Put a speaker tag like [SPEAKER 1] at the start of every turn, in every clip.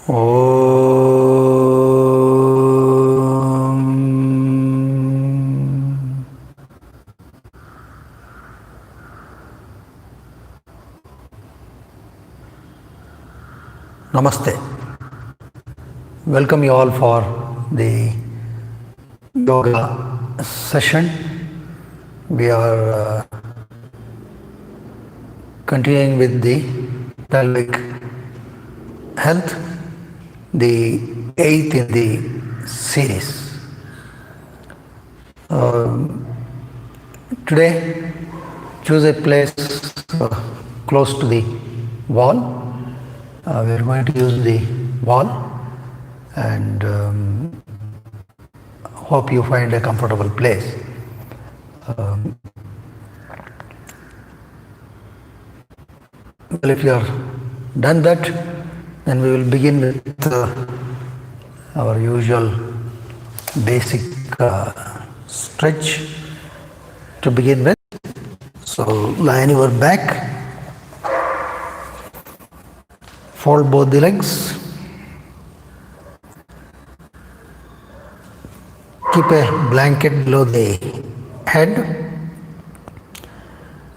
[SPEAKER 1] Namaste. Welcome you all for the yoga session. We are continuing with the pelvic health, the eighth in the series. Today, choose a place close to the wall. We are going to use the wall and hope you find a comfortable place. Well, if you are done that, then we will begin with our usual basic stretch to begin with. So lie on your back, fold both the legs, keep a blanket below the head,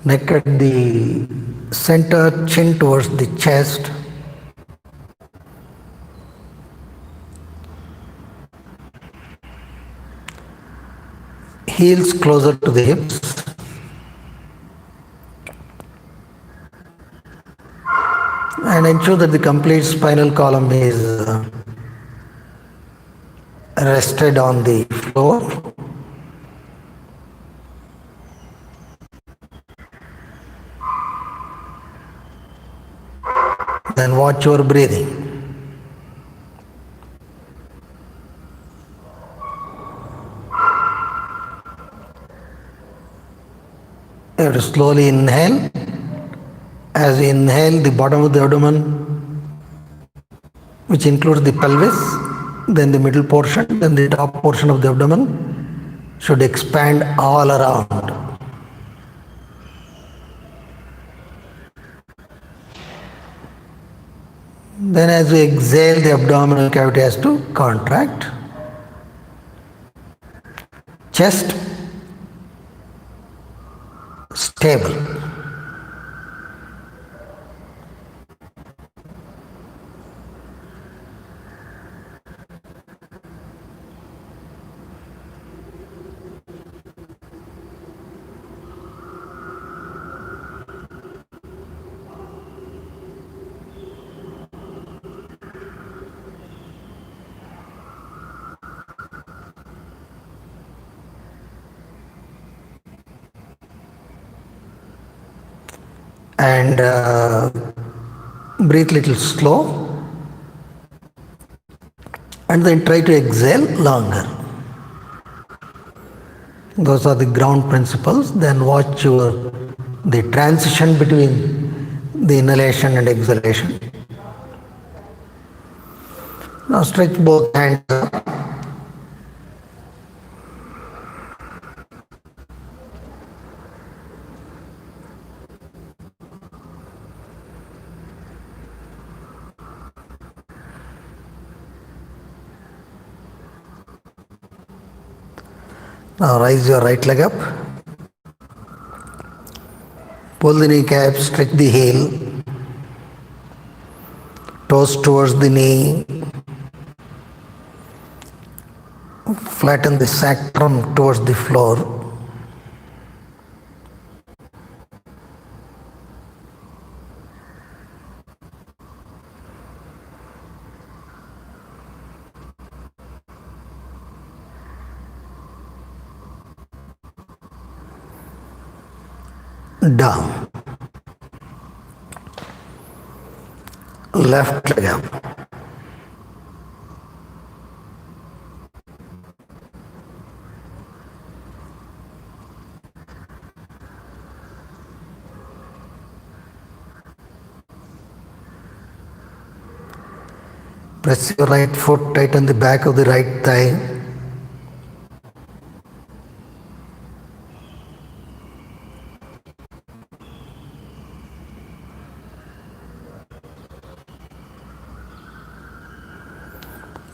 [SPEAKER 1] neck at the center, chin towards the chest. Heels closer to the hips. And ensure that the complete spinal column is rested on the floor. Then watch your breathing. You have to slowly inhale. As you inhale, the bottom of the abdomen, which includes the pelvis, then the middle portion, then the top portion of the abdomen should expand all around. Then as we exhale, the abdominal cavity has to contract. Chest stable. And breathe little slow, and then try to exhale longer. Those are the ground principles. Then watch the transition between the inhalation and exhalation. Now stretch both hands up. Now raise your right leg up. Pull the kneecap, stretch the heel. Toes towards the knee. Flatten the sacrum towards the floor. Down. Left leg up. Press your right foot, tighten the back of the right thigh.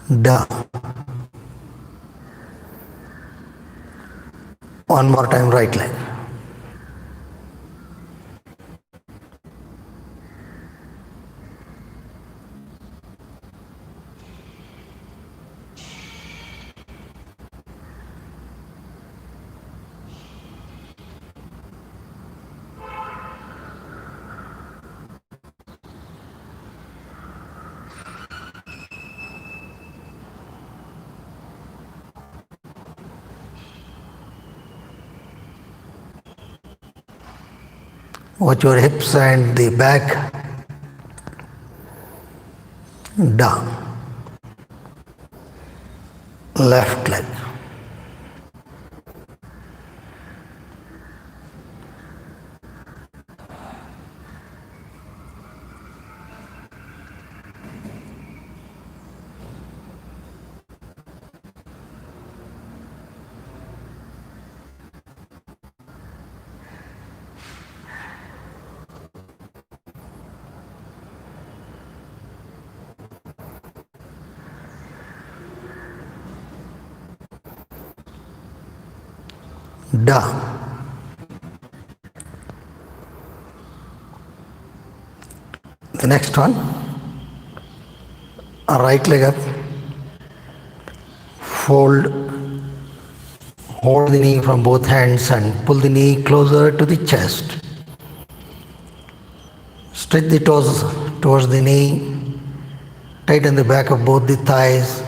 [SPEAKER 1] down. One more time, right leg. Watch your hips and the back. Down. Left leg. Down. The next one, right leg up, fold, hold the knee from both hands and pull the knee closer to the chest. Stretch the toes towards the knee, tighten the back of both the thighs.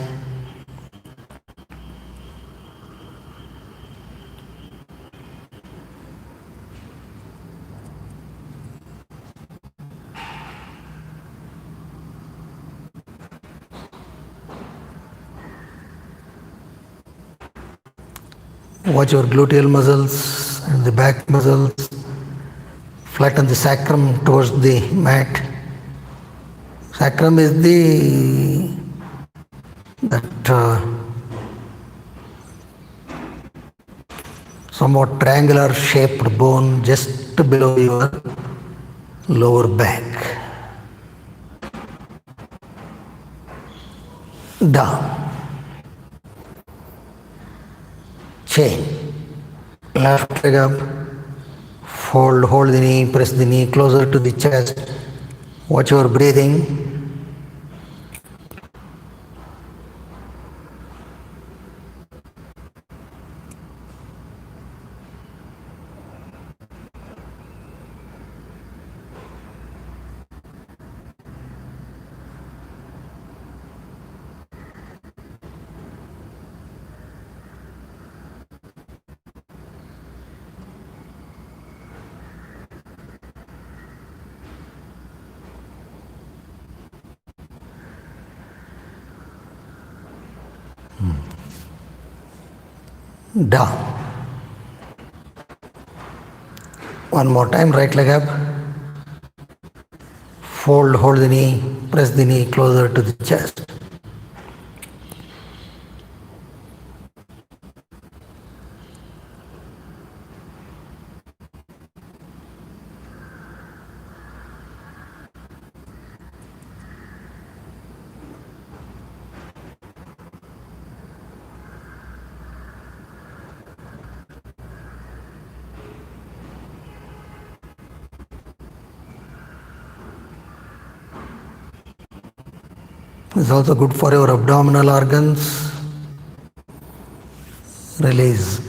[SPEAKER 1] Watch your gluteal muscles and the back muscles. Flatten the sacrum towards the mat. Sacrum is that somewhat triangular shaped bone just below your lower back. Down. Chain. Left leg up. Fold, hold the knee, press the knee closer to the chest. Watch your breathing. Down. One more time, right leg up. Fold, hold the knee, press the knee closer to the chest. It's also good for your abdominal organs. Release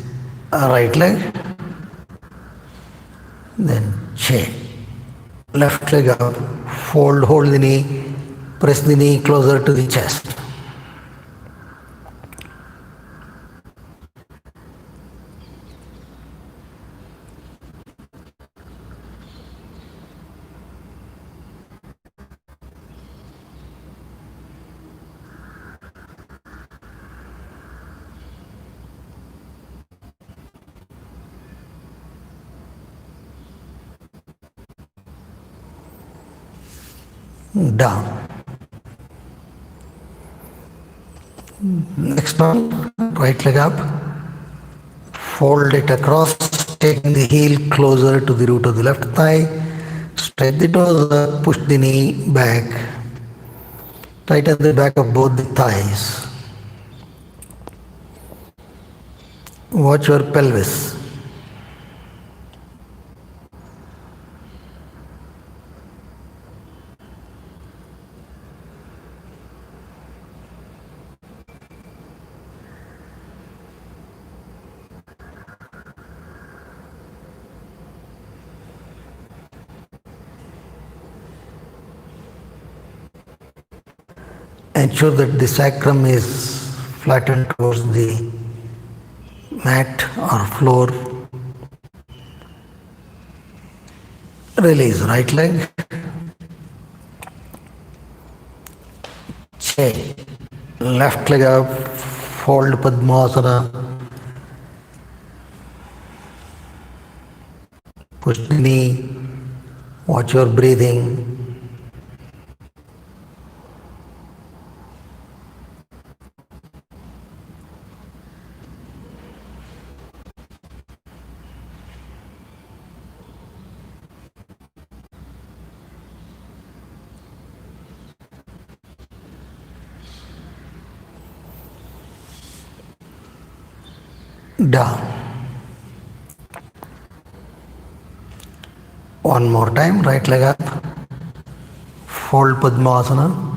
[SPEAKER 1] right leg, then chain. Left leg up, fold, hold the knee, press the knee closer to the chest. Down. Next one, right leg up, fold it across, taking the heel closer to the root of the left thigh, stretch the toes up, push the knee back, Tighten the back of both the thighs. Watch your pelvis. Ensure that the sacrum is flattened towards the mat or floor. Release right leg. Change. Left leg up. Fold Padmasana. Push the knee. Watch your breathing. Down. One more time, right leg up. Fold Padmasana.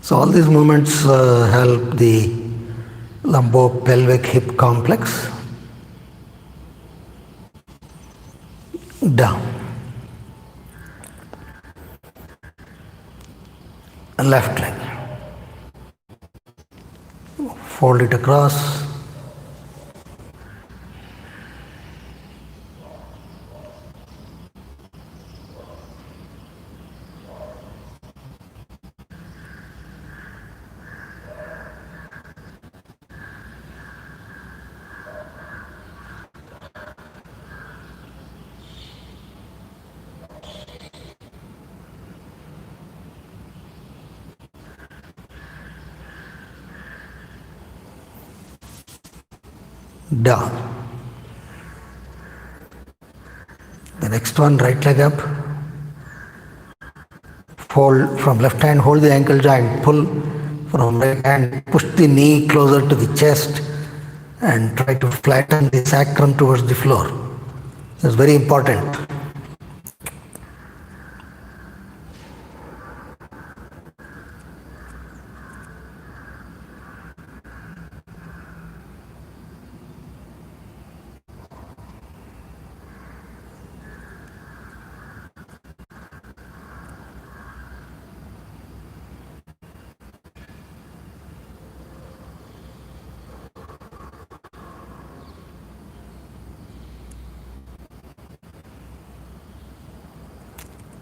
[SPEAKER 1] So all these movements help the lumbo-pelvic hip complex. Down. Left leg. Fold it across. Down. The next one, right leg up. Fold from left hand, hold the ankle joint, pull from right hand, push the knee closer to the chest and try to flatten the sacrum towards the floor. That's very important.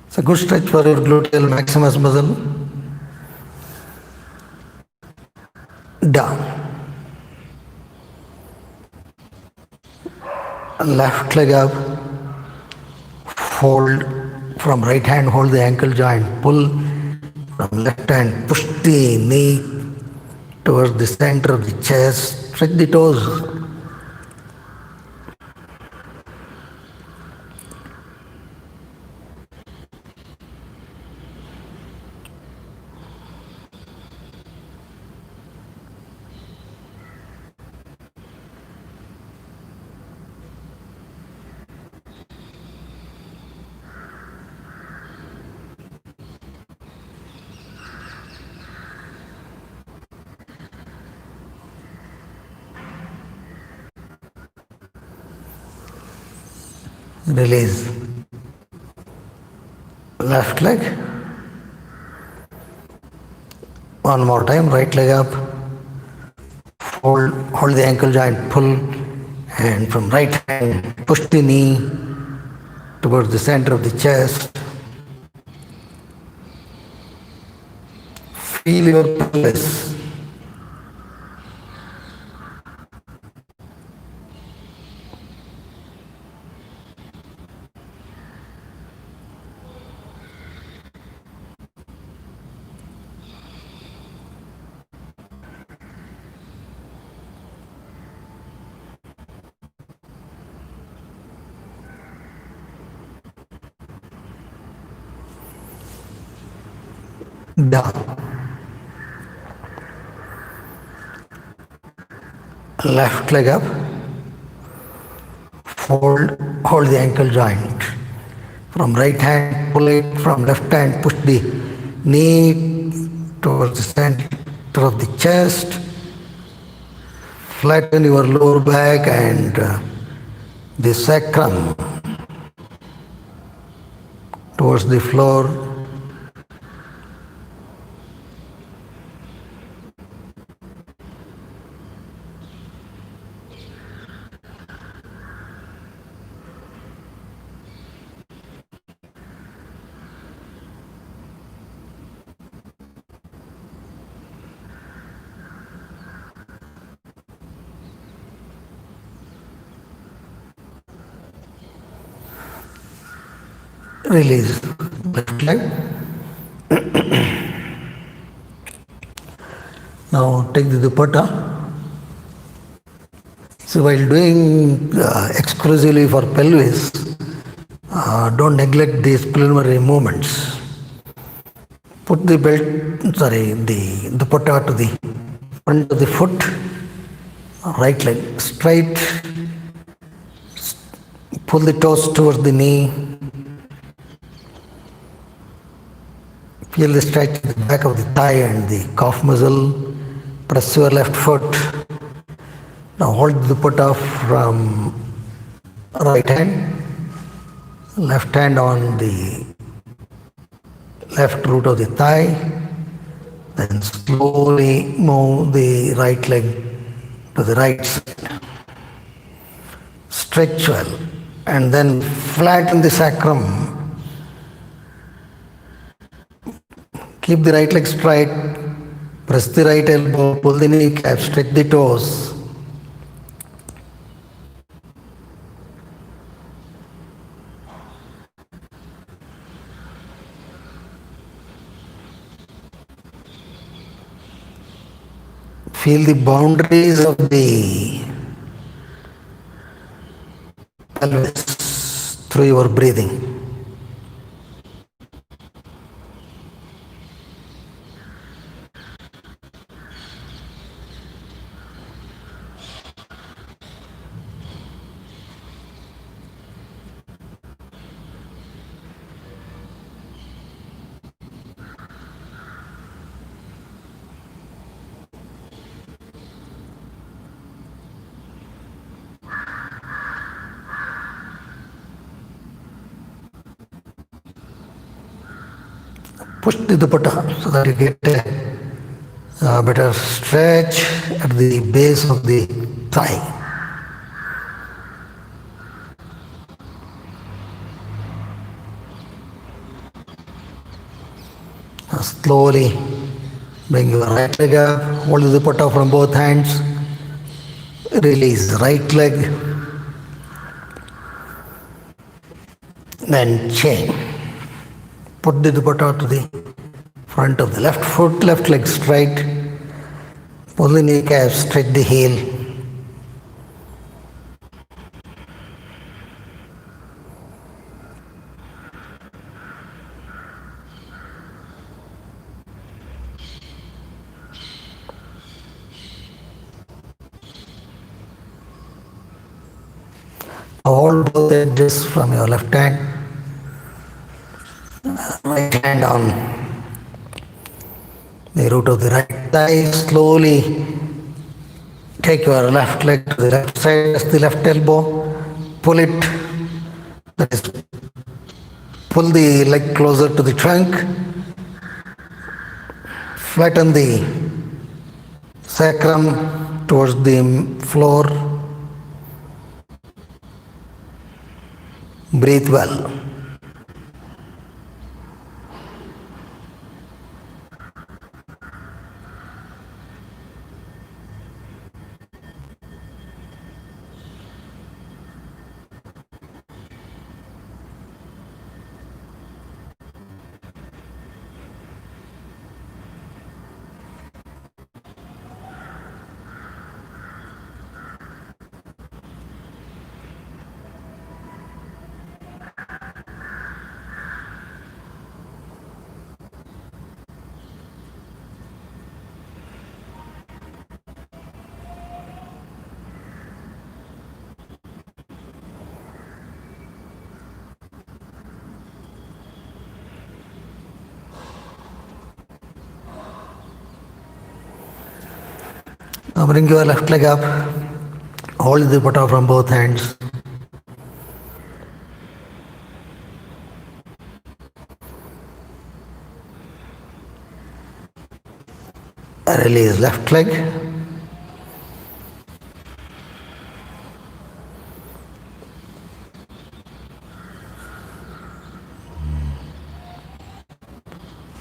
[SPEAKER 1] It's a good stretch for your gluteal maximus muscle. Down. Left leg up. Fold from right hand, hold the ankle joint, pull from left hand, push the knee towards the center of the chest, stretch the toes. Release. Left leg. One more time, right leg up. Hold the ankle joint, pull, and from right hand, push the knee towards the center of the chest. Feel your pelvis. down. Left leg up, hold the ankle joint. From right hand, pull it. From left hand, push the knee towards the center of the chest. Flatten your lower back and the sacrum towards the floor. Release left leg. Now take the dupatta. So while doing exclusively for pelvis, don't neglect these preliminary movements. Put the the dupatta to the front of the foot, right leg straight, pull the toes towards the knee, feel the stretch at the back of the thigh and the calf muscle, press your left foot. Now hold the dupatta from right hand, left hand on the left root of the thigh, then slowly move the right leg to the right side. Stretch well and then flatten the sacrum. Keep the right leg straight, press the right elbow, pull the kneecap, stretch the toes. Feel the boundaries of the pelvis through your breathing. Push the dupatta so that you get a better stretch at the base of the thigh. Slowly bring your right leg up, hold the dupatta from both hands, release right leg, then chain. Put the dupatta to the front of the left foot, left leg straight, pull the kneecap, stretch the heel. Hold both edges from your left hand, right hand on the root of the right thigh. Slowly take your left leg to the left side, press the left elbow, pull it, that is, pull the leg closer to the trunk, flatten the sacrum towards the floor, breathe well. Now bring your left leg up, hold the putta from both hands. Release left leg.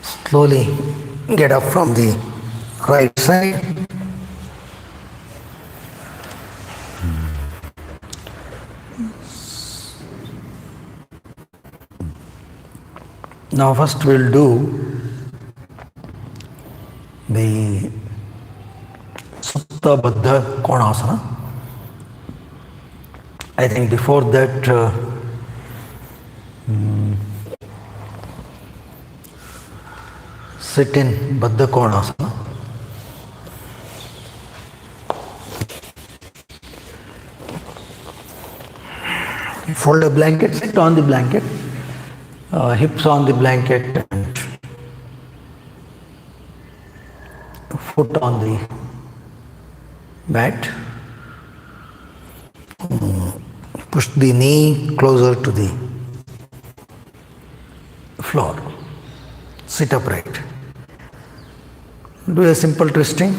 [SPEAKER 1] Slowly get up from the right side. Now first we'll do the Supta Baddha Konasana. I think before that sit in Baddha Konasana. Fold a blanket, sit on the blanket, hips on the blanket, and foot on the mat. Push the knee closer to the floor. Sit upright. Do a simple twisting.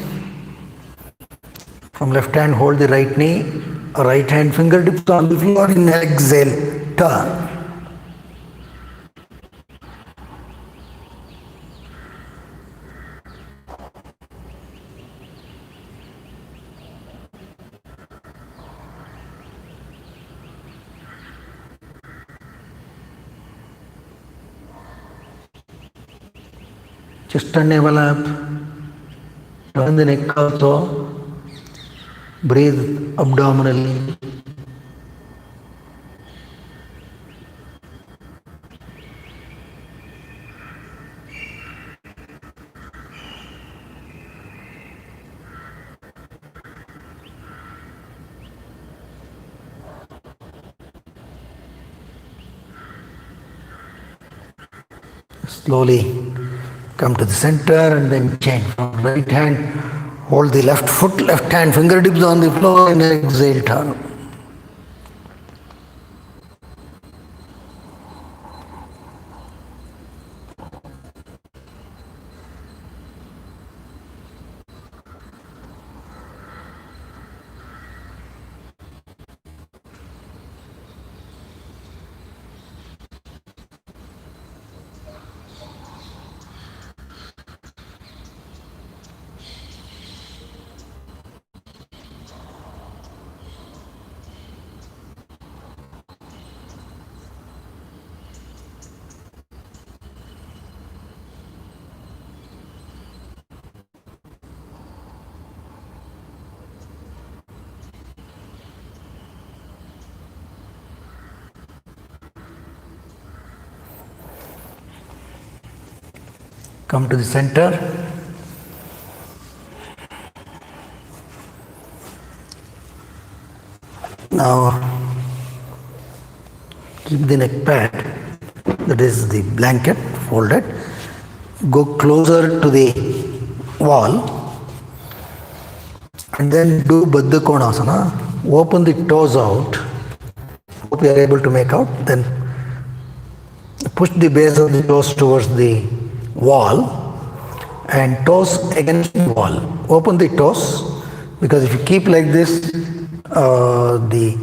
[SPEAKER 1] From left hand, hold the right knee, right hand fingertips on the floor. In exhale, turn. Chest and navel up. Turn the neck also. Breathe abdominally. Slowly come to the center and then change. From right hand, hold the left foot, left hand fingertips on the floor and exhale, turn. Come to the center. Now keep the neck pad, that is the blanket, folded. Go closer to the wall and then do Baddha Konasana. Open the toes out. Hope you are able to make out. Then push the base of the toes towards the wall and toes against the wall. Open the toes, because if you keep like this, the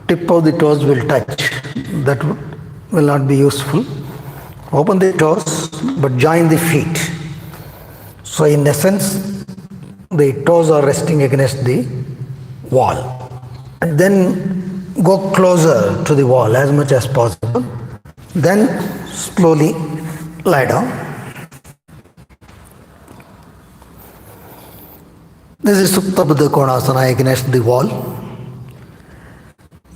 [SPEAKER 1] tip of the toes will touch. That will not be useful. Open the toes but join the feet. So in essence, the toes are resting against the wall. And then go closer to the wall as much as possible. Then slowly lie down. This is Supta Baddha Konasana against the wall.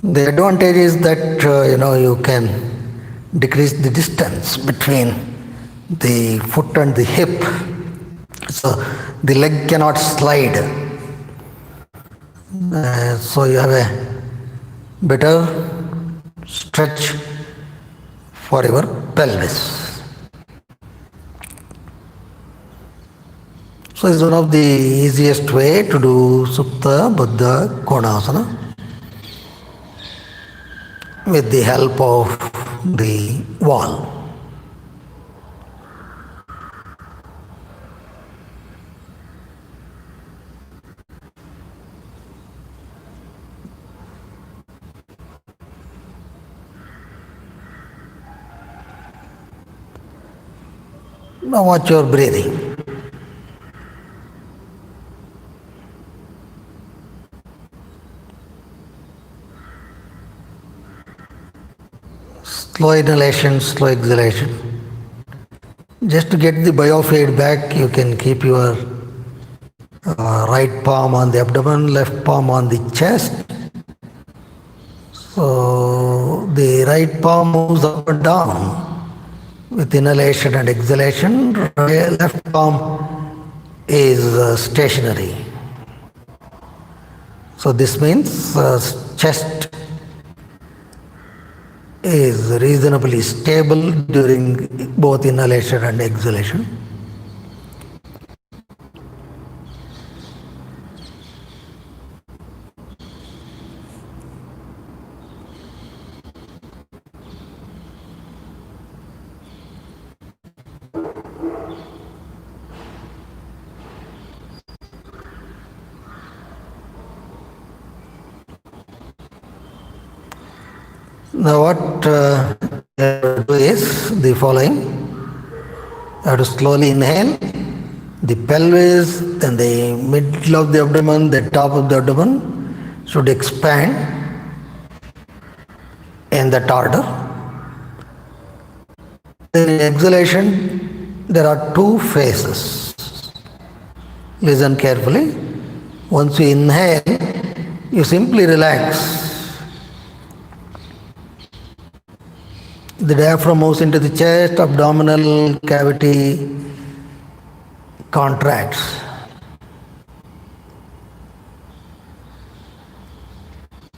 [SPEAKER 1] The advantage is that you can decrease the distance between the foot and the hip, so the leg cannot slide. So you have a better stretch for your pelvis. So it's one of the easiest way to do Supta Buddha Konasana with the help of the wall. Now watch your breathing. Slow inhalation, slow exhalation. Just to get the biofeedback, you can keep your right palm on the abdomen, left palm on the chest. So the right palm moves up and down with inhalation and exhalation. Left palm is stationary. So this means chest is reasonably stable during both inhalation and exhalation. Now what you have to do is the following. You have to slowly inhale. The pelvis, then the middle of the abdomen, the top of the abdomen should expand in that order. Then in exhalation, there are two phases. Listen carefully. Once you inhale, you simply relax. The diaphragm moves into the chest, abdominal cavity contracts.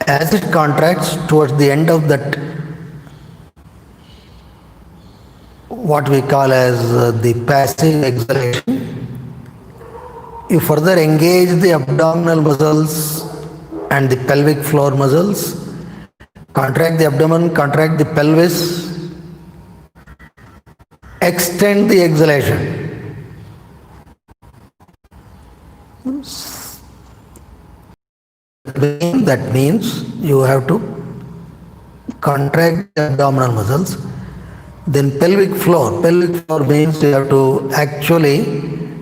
[SPEAKER 1] As it contracts towards the end of that, what we call as the passive exhalation, you further engage the abdominal muscles and the pelvic floor muscles, contract the abdomen, contract the pelvis, extend the exhalation. That means you have to contract the abdominal muscles. Then pelvic floor. Pelvic floor means you have to actually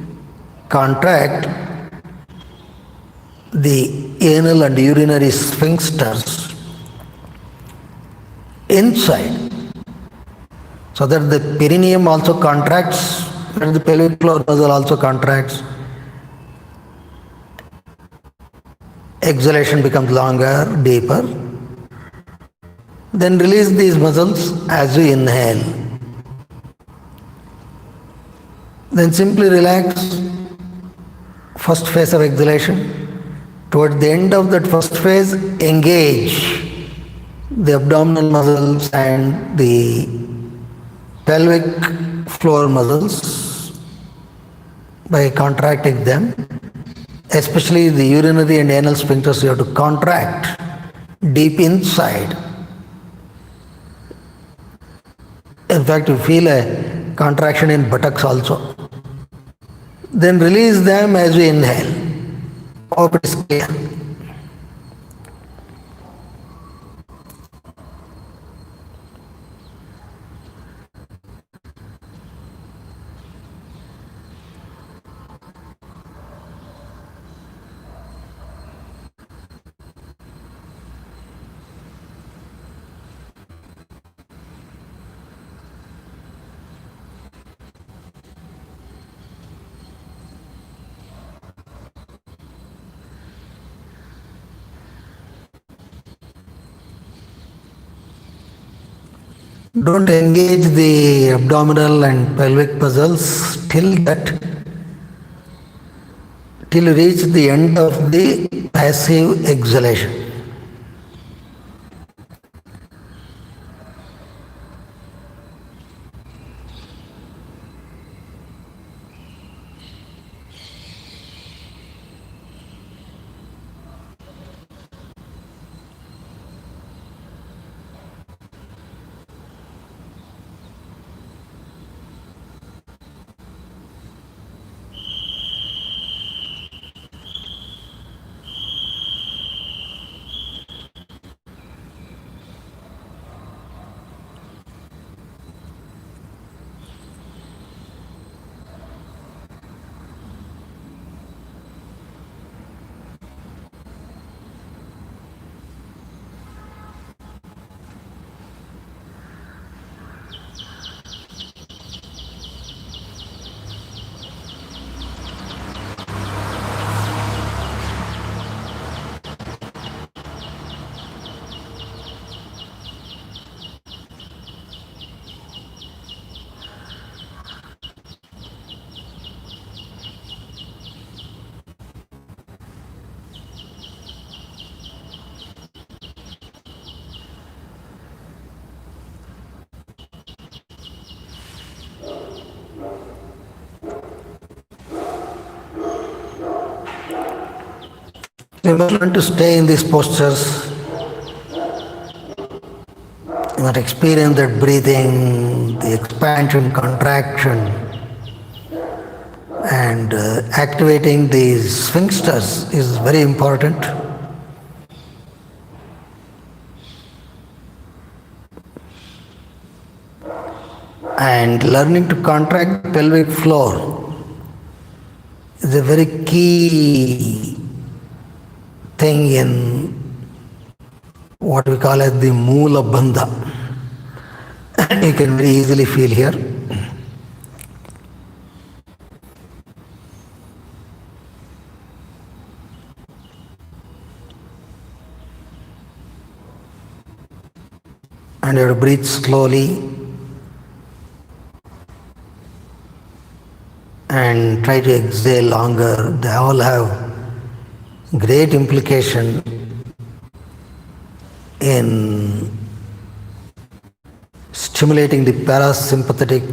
[SPEAKER 1] contract the anal and urinary sphincters inside, so that the perineum also contracts and the pelvic floor muscle also contracts. Exhalation becomes longer, deeper. Then release these muscles as you inhale. Then simply relax. First phase of exhalation. Toward the end of that first phase, engage the abdominal muscles and the pelvic floor muscles by contracting them. Especially the urinary and anal sphincters, you have to contract deep inside. In fact, you feel a contraction in buttocks also. Then release them as you inhale. Hope it is clear. Don't engage the abdominal and pelvic muscles till you reach the end of the passive exhalation. We must learn to stay in these postures, not experience that breathing, the expansion, contraction, and activating these sphincters is very important. And learning to contract the pelvic floor is a very key thing in what we call as the Moola Bandha. You can very easily feel here. And you have to breathe slowly and try to exhale longer. They all have great implication in stimulating the parasympathetic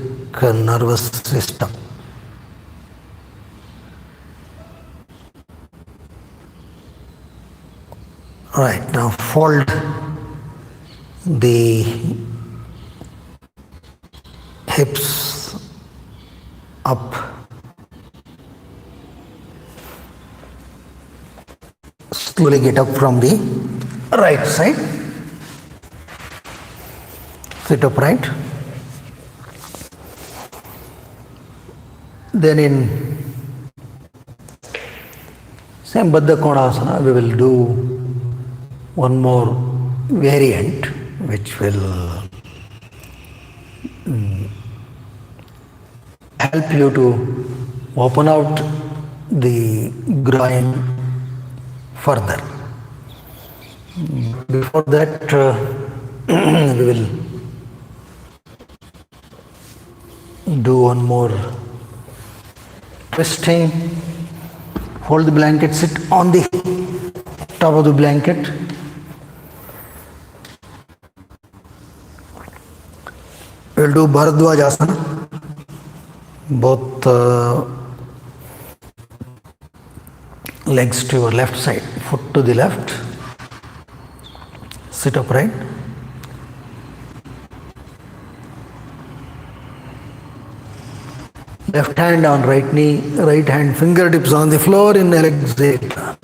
[SPEAKER 1] nervous system. All right, now fold the hips up. Slowly get up from the right side. Sit upright. Then in same Baddha Konasana, we will do one more variant which will help you to open out the groin further. Before that, we will do one more twisting. Hold the blanket, sit on the top of the blanket. We'll do Bharadwaj Asana. Both legs to your left side, foot to the left. Sit upright. Left hand on right knee, right hand fingertips on the floor in exhale.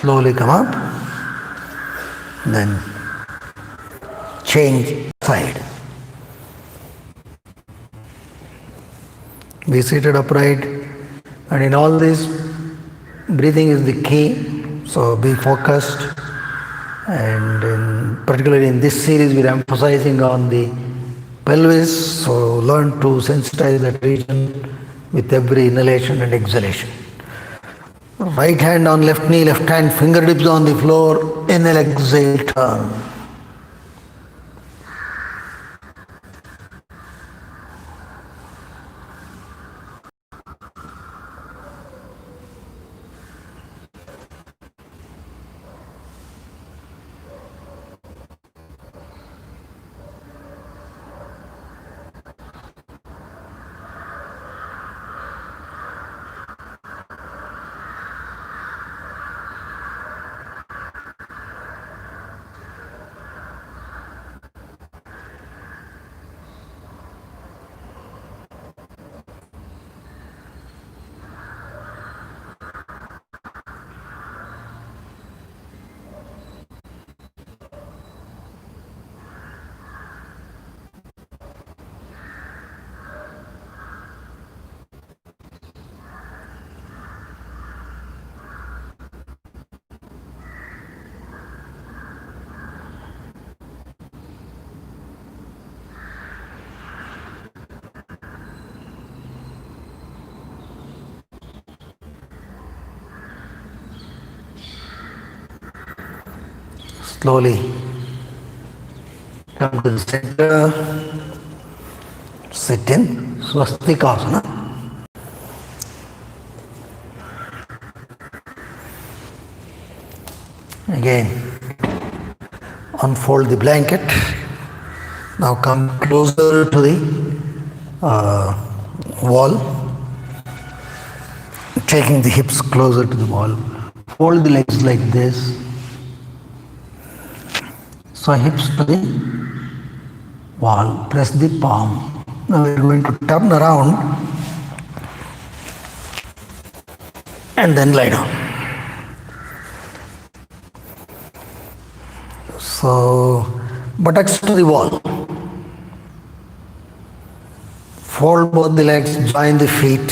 [SPEAKER 1] Slowly come up, then change side. Be seated upright, and in all this, breathing is the key, so be focused. And particularly in this series, we are emphasizing on the pelvis, so learn to sensitize that region with every inhalation and exhalation. Right hand on left knee, left hand fingertips on the floor, inhale, exhale, turn. slowly come to the center, sit in Swastikasana. Again, unfold the blanket. Now come closer to the wall, taking the hips closer to the wall. Fold the legs like this. So hips to the wall, press the palm. Now we are going to turn around and then lie down. So buttocks to the wall. Fold both the legs, join the feet.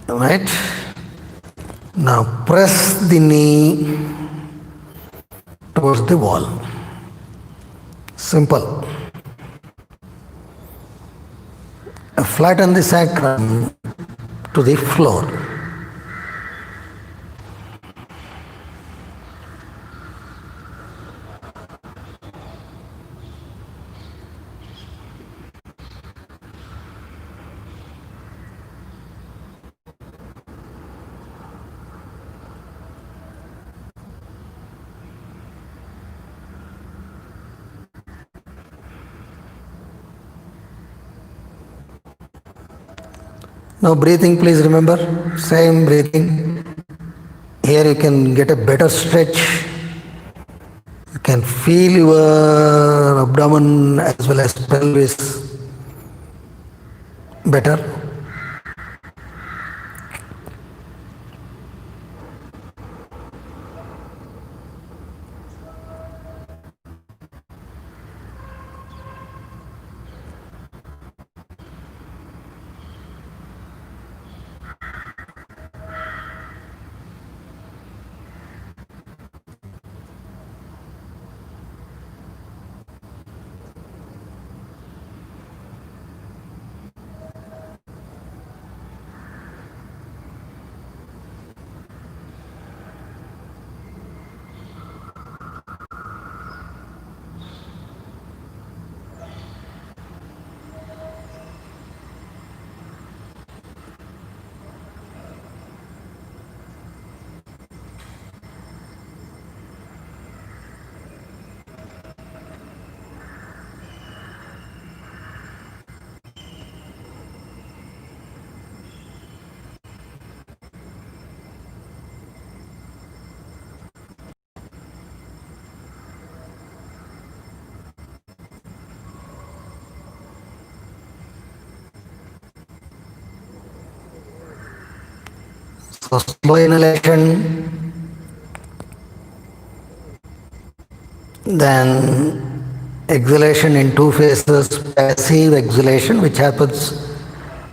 [SPEAKER 1] Right? Now press the knee towards the wall. Simple. Flatten the sacrum to the floor. Now breathing, please remember, same breathing. Here you can get a better stretch. You can feel your abdomen as well as pelvis better. So slow inhalation, then exhalation in two phases, passive exhalation which happens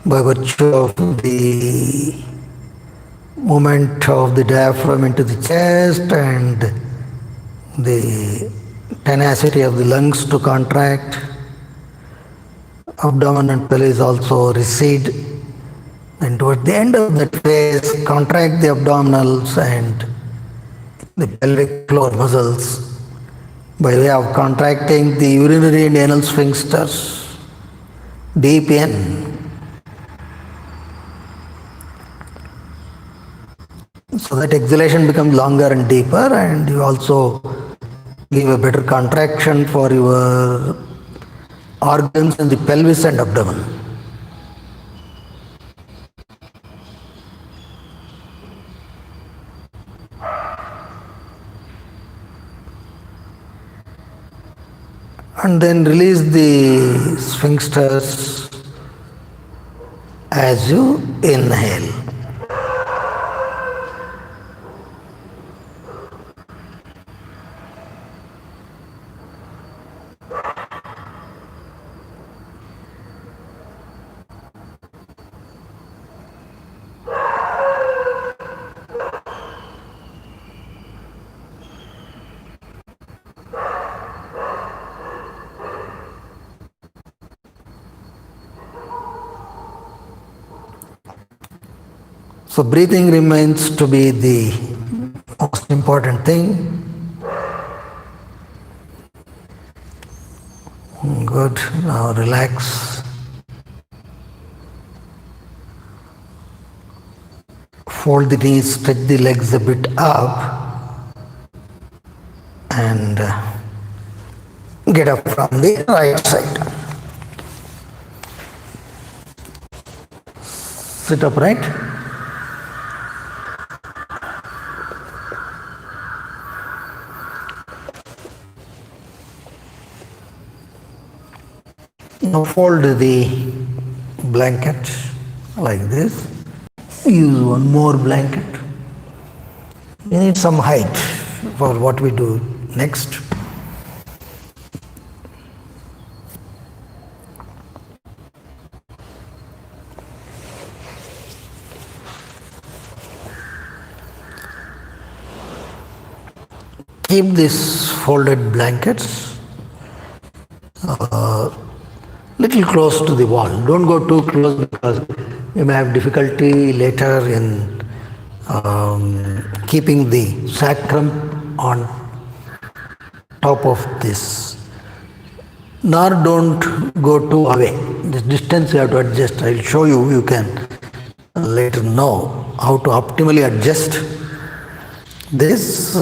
[SPEAKER 1] by virtue of the movement of the diaphragm into the chest and the tenacity of the lungs to contract. Abdomen and pelvis also recede. And toward the end of that phase, contract the abdominals and the pelvic floor muscles by way of contracting the urinary and anal sphincters deep in. So that exhalation becomes longer and deeper, and you also give a better contraction for your organs in the pelvis and abdomen. And then release the sphincters as you inhale. So breathing remains to be the most important thing. Good. Now relax. Fold the knees, stretch the legs a bit up, and get up from the right side. Sit upright. Now fold the blanket like this. Use one more blanket. We need some height for what we do next. Keep these folded blankets little close to the wall. Don't go too close because you may have difficulty later in keeping the sacrum on top of this. Nor don't go too away. This distance you have to adjust. I'll show you. You can later know how to optimally adjust this.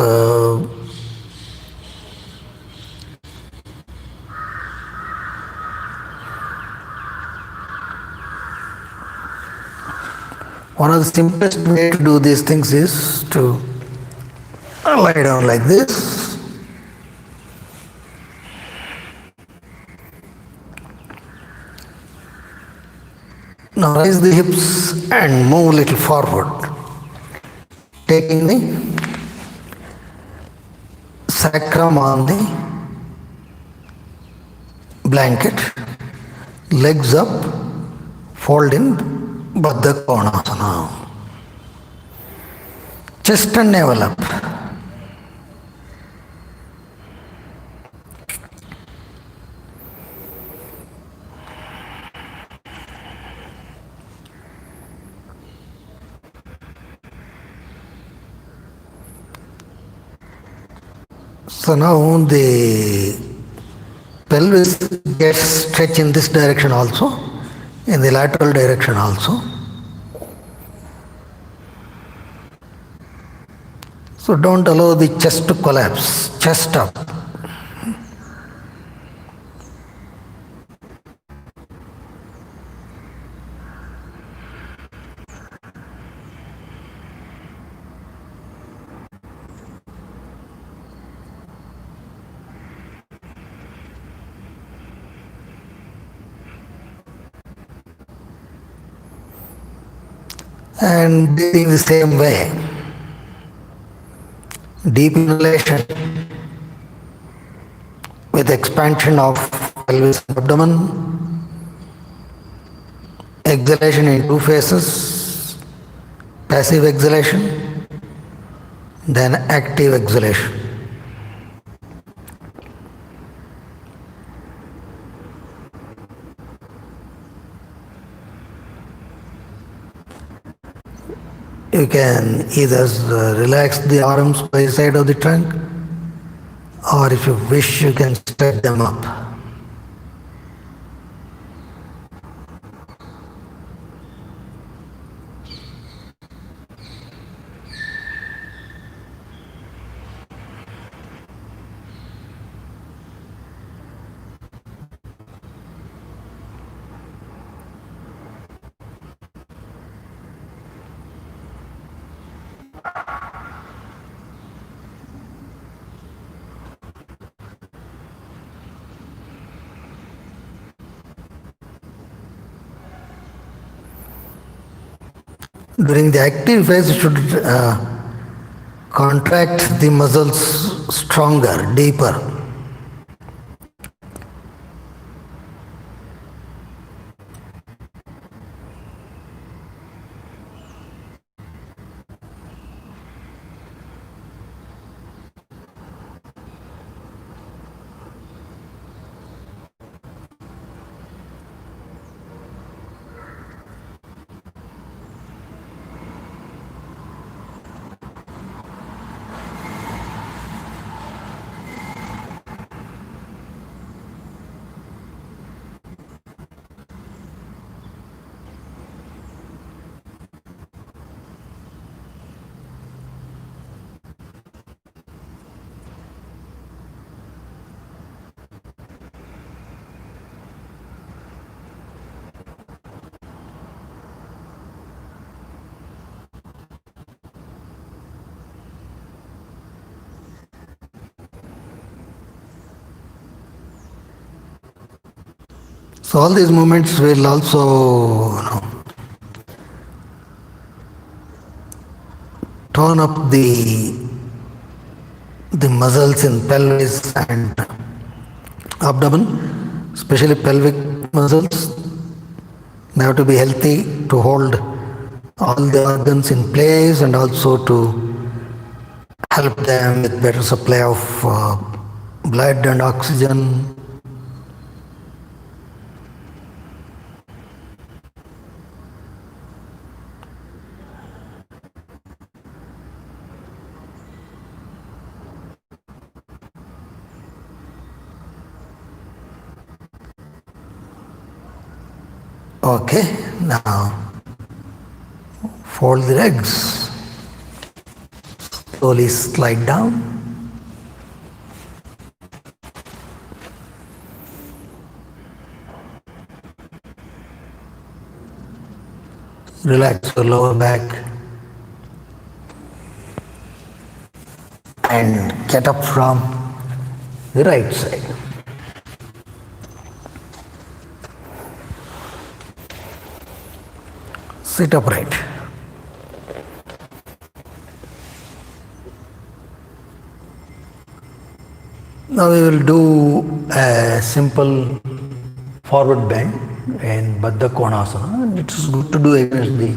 [SPEAKER 1] One of the simplest way to do these things is to lie down like this. Now raise the hips and move a little forward, taking the sacrum on the blanket, legs up, fold in Baddha Konasana. Chest and navel up. So now the pelvis gets stretched in this direction also, in the lateral direction also. So don't allow the chest to collapse, chest up. And breathing the same way. Deep inhalation with expansion of pelvis and abdomen. Exhalation in two phases. Passive exhalation, then active exhalation. You can either relax the arms by the side of the trunk, or if you wish, you can stretch them up. During the active phase, you should contract the muscles stronger, deeper. So all these movements will also tone up the muscles in pelvis and abdomen, especially pelvic muscles. They have to be healthy to hold all the organs in place and also to help them with better supply of blood and oxygen. Okay, now fold the legs. Slowly slide down. Relax your lower back and get up from the right side. Sit upright. Now we will do a simple forward bend in Baddha Konasana. And it's good to do against the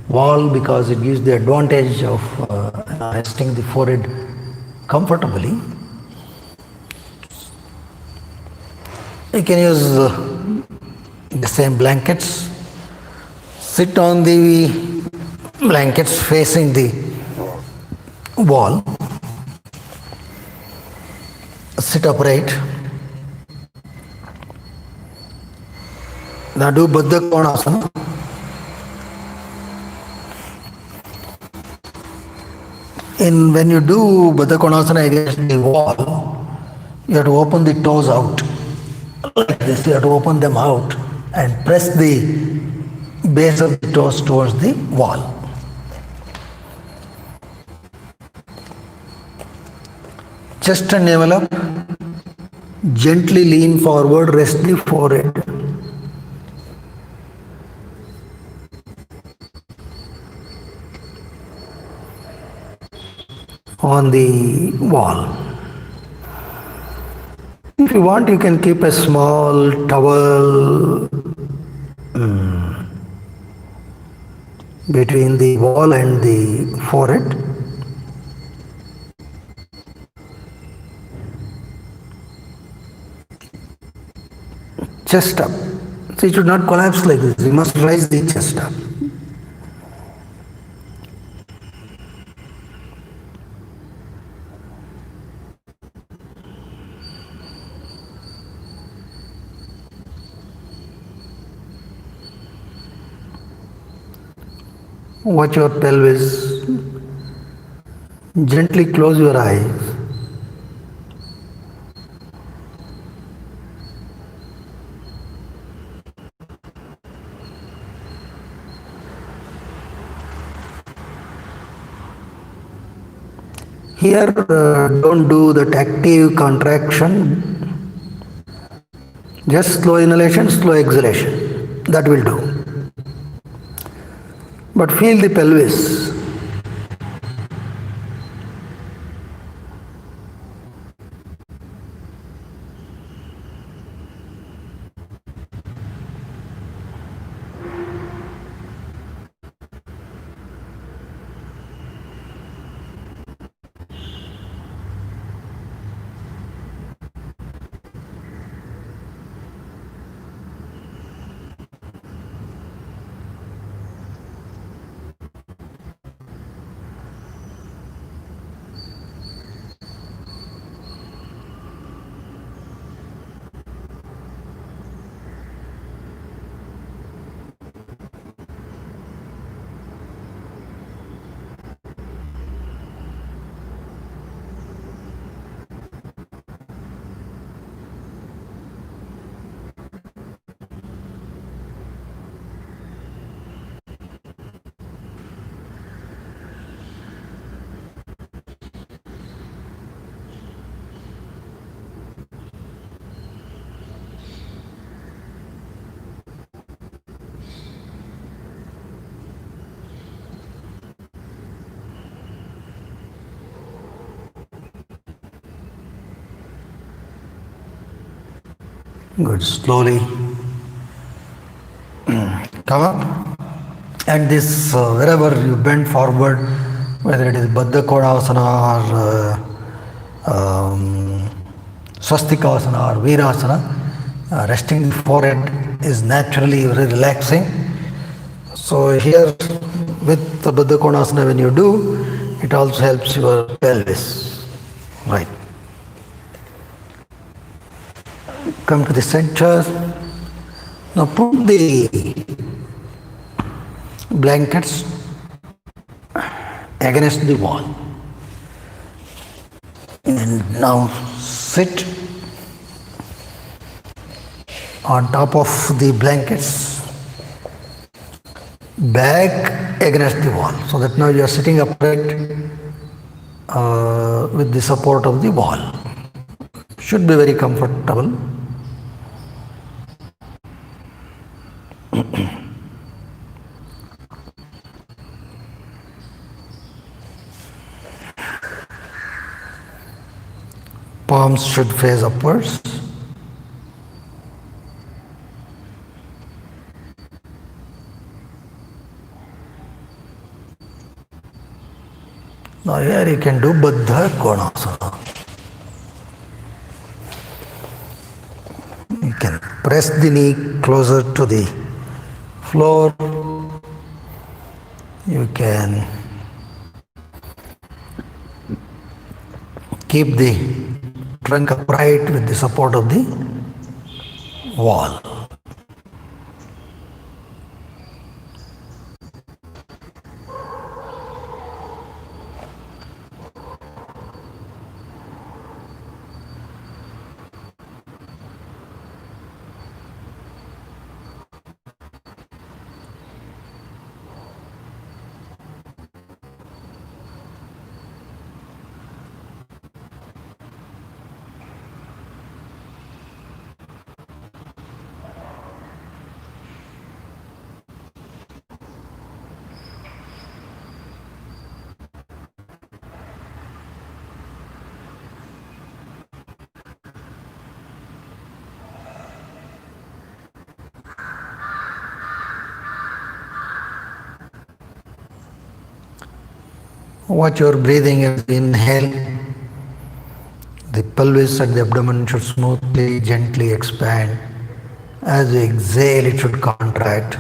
[SPEAKER 1] wall because it gives the advantage of resting the forehead comfortably. You can use the same blankets. Sit on the blankets facing the wall. Sit upright. Now do Baddha Konasana. When you do Baddha Konasana against the wall, you have to open the toes out. Like this, you have to open them out and press the base of the toes towards the wall. Chest and navel up. Gently lean forward, rest the forehead. On the wall. If you want, you can keep a small towel between the wall and the forehead. Chest up. So it should not collapse like this. You must raise the chest up. Watch your pelvis. Gently close your eyes. Here, don't do that active contraction. Just slow inhalation, slow exhalation. That will do. But feel the pelvis. Good. Slowly come up. And this, wherever you bend forward, whether it is Baddha Kodasana or Swastikasana or Virasana, resting the forehead is naturally very relaxing. So here with the Baddha Kodasana, when you do, it also helps your pelvis. Right. Come to the center. Now put the blankets against the wall. And now sit on top of the blankets, back against the wall. So that now you are sitting upright with the support of the wall. Should be very comfortable. Palms should face upwards. Now here you can do Baddha Konasana. You can press the knee closer to the floor. You can keep the trunk upright with the support of the wall. Watch your breathing as you inhale. The pelvis and the abdomen should smoothly, gently expand. As you exhale, it should contract.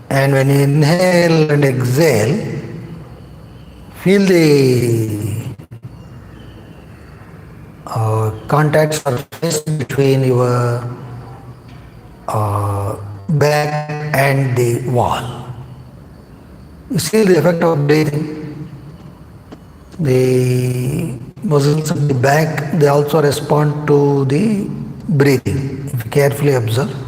[SPEAKER 1] And when you inhale and exhale, feel the contact surface between your back and the wall. You see the effect of breathing. The muscles of the back, they also respond to the breathing, if you carefully observe.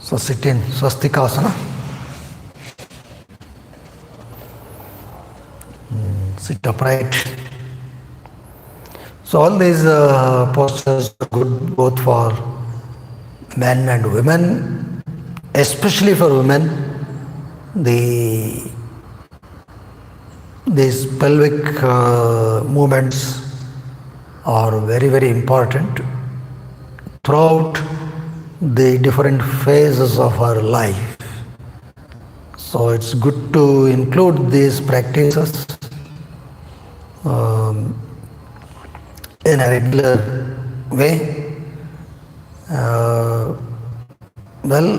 [SPEAKER 1] So sit in Swastikasana. Sit upright. So all these postures are good both for men and women, especially for women. These pelvic movements are very, very important throughout the different phases of our life. So it's good to include these practices in a regular way. Well,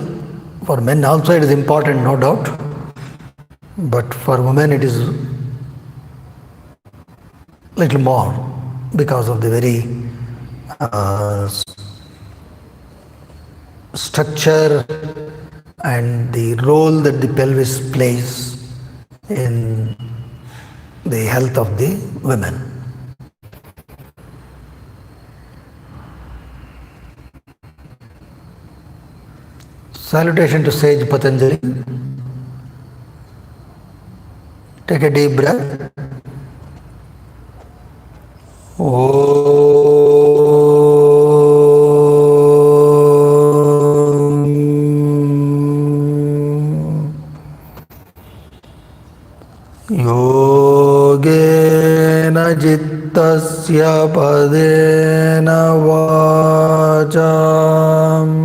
[SPEAKER 1] for men also it is important, no doubt, but for women it is little more because of the very structure and the role that the pelvis plays in the health of the women. Salutation to sage Patanjali. Take a deep breath. योगेन चित्तस्य पदेन वाचाम्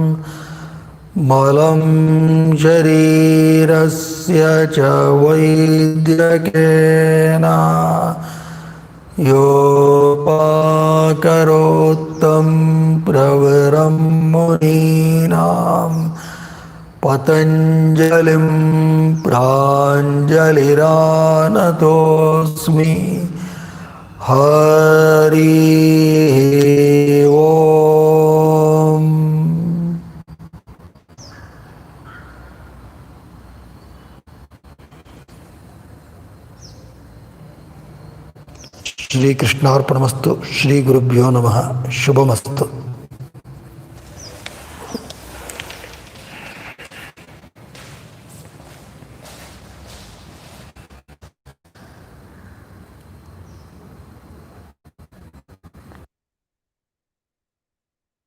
[SPEAKER 1] मलं शरीरस्य च वैद्यकेन योपाकरोत्तं प्रवरं मुनीनां पतञ्जलिं प्राञ्जलिरानतोऽस्मि हरि ओम्. श्री कृष्णार्पणमस्तु. श्री गुरुभ्यो नमः. शुभमस्तु.